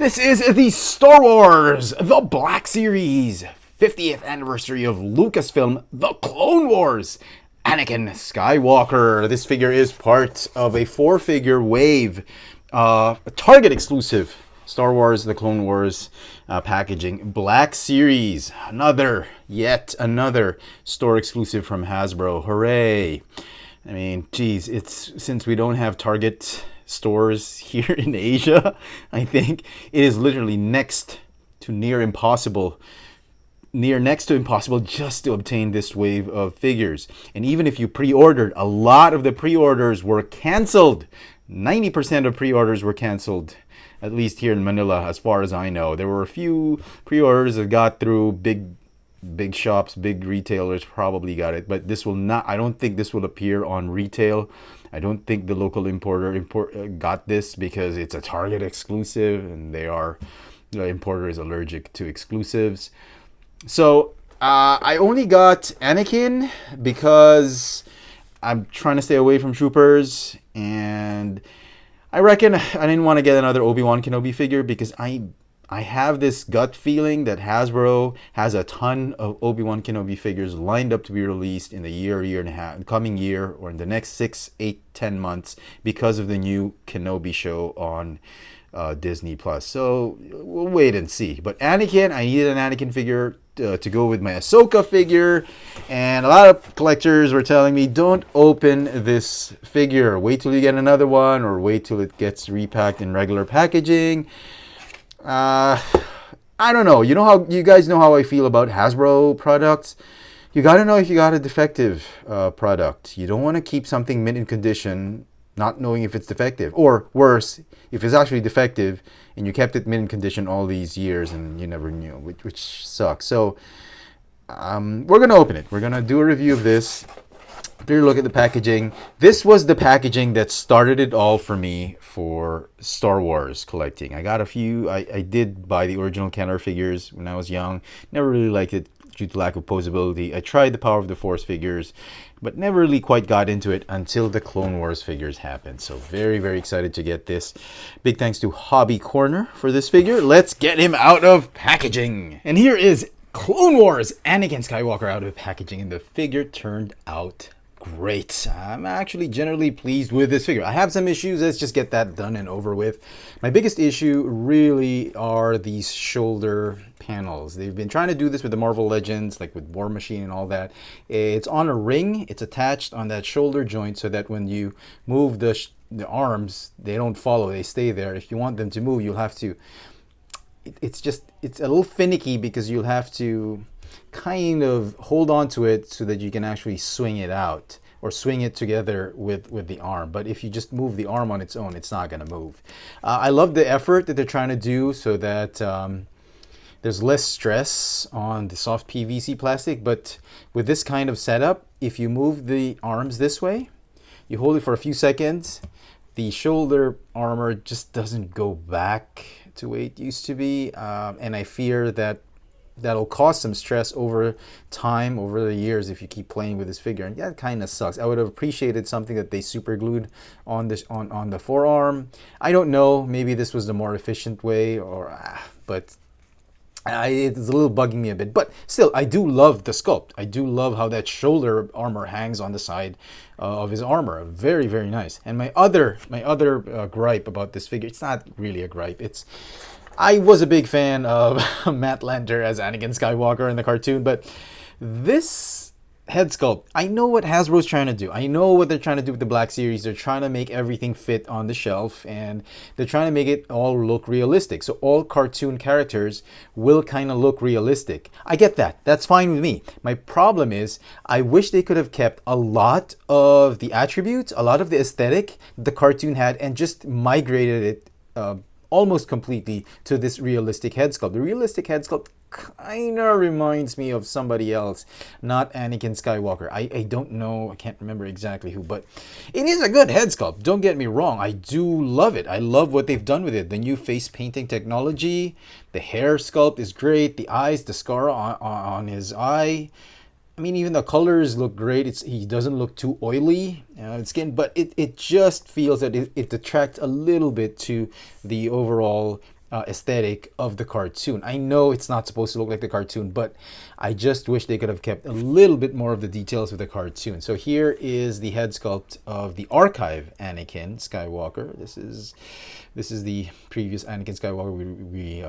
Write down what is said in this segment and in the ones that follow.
This is the Star Wars The Black Series 50th anniversary of Lucasfilm The Clone Wars. Anakin Skywalker. This figure is part of a 4-figure wave, a Target exclusive Star Wars The Clone Wars packaging. Black Series. Yet another store exclusive from Hasbro. Hooray. I mean, geez, it's since we don't have Target stores here in Asia, I think it is literally next to impossible just to obtain this wave of figures. And even if you pre-ordered, a lot of the pre-orders were canceled. 90% of pre-orders were canceled, at least here in Manila, as far as I know. There were a few pre-orders that got through. Big shops, big retailers probably got it, but this will not. I don't think this will appear on retail. I don't think the local importer got this because it's a Target exclusive, and the importer is allergic to exclusives. So I only got Anakin because I'm trying to stay away from troopers, and I reckon I didn't want to get another Obi-Wan Kenobi figure because I have this gut feeling that Hasbro has a ton of Obi-Wan Kenobi figures lined up to be released in the year and a half, coming year, or in the next 6, 8, 10 months because of the new Kenobi show on Disney Plus. So we'll wait and see. But Anakin, I needed an Anakin figure to go with my Ahsoka figure, and a lot of collectors were telling me, don't open this figure. Wait till you get another one, or wait till it gets repacked in regular packaging. I don't know. You guys know how I feel about Hasbro products. You got to know if you got a defective product. You don't want to keep something mint in condition not knowing if it's defective, or worse, if it's actually defective and you kept it mint in condition all these years and you never knew, which sucks. So we're gonna open it. We're gonna do a review of this. Clear look at the packaging. This was the packaging that started it all for me for Star Wars collecting. I got a few. I did buy the original Kenner figures when I was young. Never really liked it due to lack of posability. I tried the Power of the Force figures, but never really quite got into it until the Clone Wars figures happened. So very, very excited to get this. Big thanks to Hobby Corner for this figure. Let's get him out of packaging. And here is Clone Wars Anakin Skywalker out of packaging, and the figure turned out great. I'm actually generally pleased with this figure. I have some issues. Let's just get that done and over with. My biggest issue really are these shoulder panels. They've been trying to do this with the Marvel Legends, like with War Machine and all that. It's on a ring. It's attached on that shoulder joint so that when you move the arms, they don't follow. They stay there. If you want them to move, you'll have to... It's a little finicky because you'll have to kind of hold on to it so that you can actually swing it out or swing it together with the arm. But if you just move the arm on its own, it's not going to move. I love the effort that they're trying to do so that there's less stress on the soft PVC plastic. But with this kind of setup, if you move the arms this way, you hold it for a few seconds, the shoulder armor just doesn't go back to the way it used to be. And I fear that that'll cause some stress over time, over the years, if you keep playing with this figure, and that kind of sucks. I would have appreciated something that they super glued on this on the forearm. I don't know, maybe this was the more efficient way, but it's a little bugging me a bit. But still, I do love the sculpt. I do love how that shoulder armor hangs on the side of his armor. Very, very nice. And my other gripe about this figure, it's not really a gripe. I was a big fan of Matt Lanter as Anakin Skywalker in the cartoon, but this head sculpt, I know what Hasbro's trying to do. I know what they're trying to do with the Black Series. They're trying to make everything fit on the shelf, and they're trying to make it all look realistic. So all cartoon characters will kind of look realistic. I get that. That's fine with me. My problem is I wish they could have kept a lot of the attributes, a lot of the aesthetic the cartoon had, and just migrated it almost completely to this realistic head sculpt. The realistic head sculpt kind of reminds me of somebody else, not Anakin Skywalker. I don't know, I can't remember exactly who, but it is a good head sculpt. Don't get me wrong, I do love it. I love what they've done with it. The new face painting technology, the hair sculpt is great, the eyes, the scar on his eye. I mean, even the colors look great. He doesn't look too oily skin, but it just feels that it detracts a little bit to the overall aesthetic of the cartoon. I know it's not supposed to look like the cartoon, but I just wish they could have kept a little bit more of the details of the cartoon. So here is the head sculpt of the archive Anakin Skywalker. This is the previous Anakin Skywalker we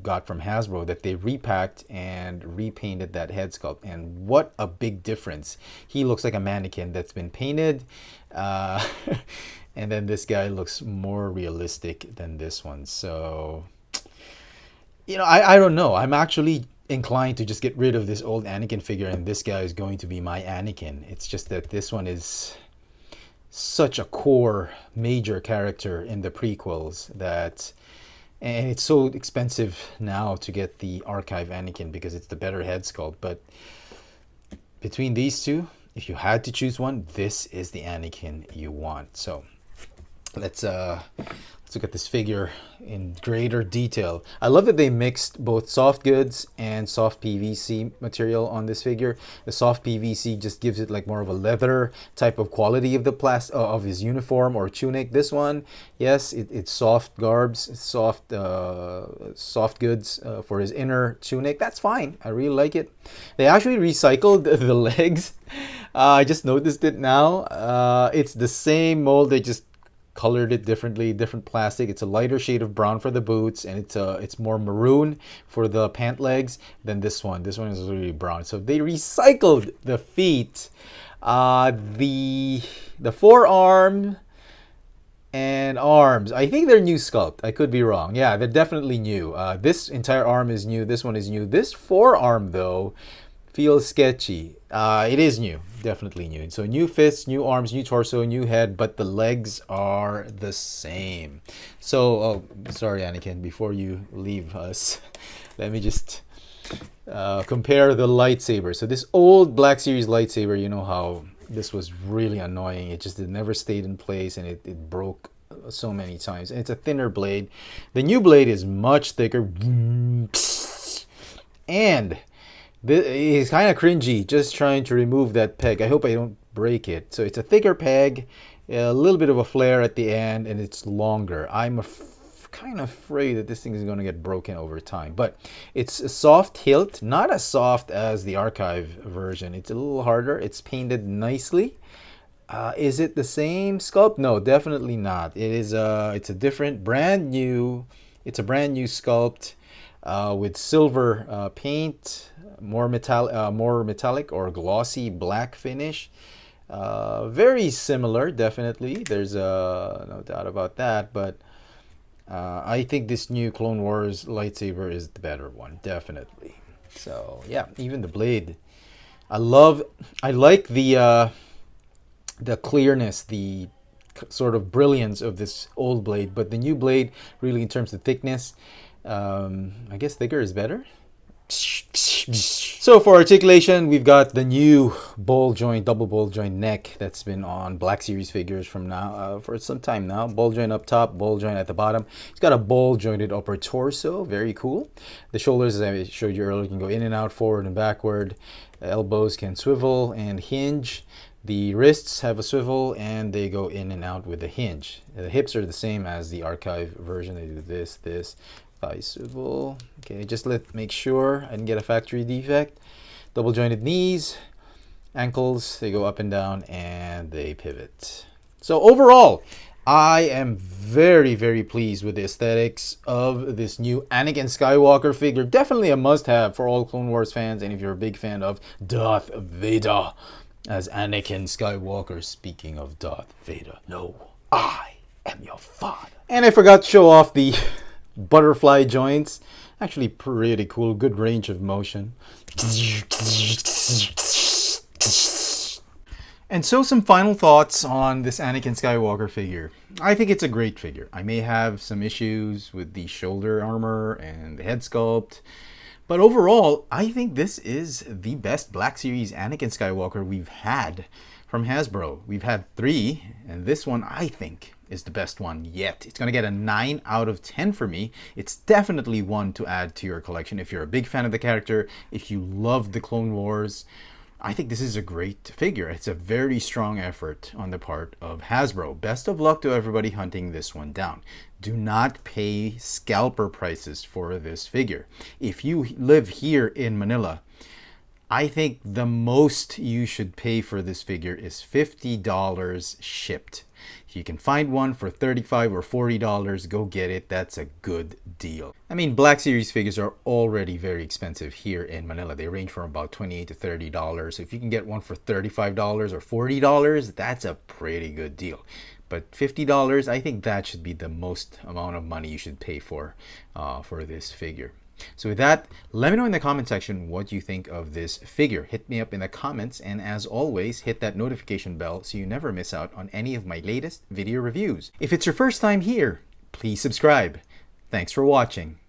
got from Hasbro that they repacked and repainted that head sculpt, and what a big difference. He looks like a mannequin that's been painted, and then this guy looks more realistic than this one. So, you know, I don't know. I'm actually inclined to just get rid of this old Anakin figure, and this guy is going to be my Anakin. It's just that this one is such a core major character in the prequels that, and it's so expensive now to get the archive Anakin because it's the better head sculpt. But between these two, if you had to choose one, this is the Anakin you want. So let's look at this figure in greater detail. I love that they mixed both soft goods and soft PVC material on this figure. The soft PVC just gives it like more of a leather type of quality of the of his uniform or tunic. This one, yes, it's soft garbs, soft goods for his inner tunic. That's fine. I really like it. They actually recycled the legs. I just noticed it now. It's the same mold. They just colored it differently, different plastic. It's a lighter shade of brown for the boots, and it's more maroon for the pant legs than this one. This one is really brown. So they recycled the feet, the forearm and arms. I think they're new sculpt. I could be wrong. Yeah, they're definitely new. This entire arm is new. This one is new. This forearm though feels sketchy. It is new, definitely new. So new fists, new arms, new torso, new head, but the legs are the same. So, oh, sorry, Anakin, before you leave us, let me just compare the lightsaber. So this old Black Series lightsaber, you know how this was really annoying. It never stayed in place, and it broke so many times. And it's a thinner blade. The new blade is much thicker, and it's kind of cringy just trying to remove that peg. I hope I don't break it. So it's a thicker peg, a little bit of a flare at the end, and it's longer. I'm kind of afraid that this thing is going to get broken over time. But it's a soft hilt, not as soft as the archive version. It's a little harder. It's painted nicely. Is it the same sculpt? No, definitely not. It's a different, brand new. It's a brand new sculpt with silver paint. More metallic or glossy black finish. Very similar, definitely. There's no doubt about that. But I think this new Clone Wars lightsaber is the better one, definitely. So yeah, even the blade. I like the clearness, the sort of brilliance of this old blade. But the new blade, really, in terms of thickness, I guess thicker is better. So for articulation, we've got the new ball joint, double ball joint neck that's been on Black Series figures from now for some time now. Ball joint up top, ball joint at the bottom. It's got a ball jointed upper torso, very cool. The shoulders, as I showed you earlier, can go in and out, forward and backward. The elbows can swivel and hinge. The wrists have a swivel and they go in and out with a hinge. The hips are the same as the archive version. They do this. Thigh swivel. Okay, just make sure I didn't get a factory defect. Double jointed knees, ankles, they go up and down and they pivot. So overall, I am very, very pleased with the aesthetics of this new Anakin Skywalker figure. Definitely a must-have for all Clone Wars fans, and if you're a big fan of Darth Vader as Anakin Skywalker. Speaking of Darth Vader, no, I am your father. And I forgot to show off the butterfly joints. Actually pretty cool, good range of motion. And so some final thoughts on this Anakin Skywalker figure. I think it's a great figure. I may have some issues with the shoulder armor and the head sculpt, but overall, I think this is the best Black Series Anakin Skywalker we've had from Hasbro. We've had 3, and this one, I think, is the best one yet. It's going to get a 9 out of 10 for me. It's definitely one to add to your collection if you're a big fan of the character, if you love the Clone Wars, I think this is a great figure. It's a very strong effort on the part of Hasbro. Best of luck to everybody hunting this one down. Do not pay scalper prices for this figure. If you live here in Manila, I think the most you should pay for this figure is $50 shipped. If you can find one for $35 or $40, go get it. That's a good deal. I mean, Black Series figures are already very expensive here in Manila. They range from about $28 to $30. So if you can get one for $35 or $40, that's a pretty good deal. But $50, I think that should be the most amount of money you should pay for this figure. So with that, let me know in the comment section what you think of this figure. Hit me up in the comments, and as always, hit that notification bell so you never miss out on any of my latest video reviews. If it's your first time here, please subscribe. Thanks for watching.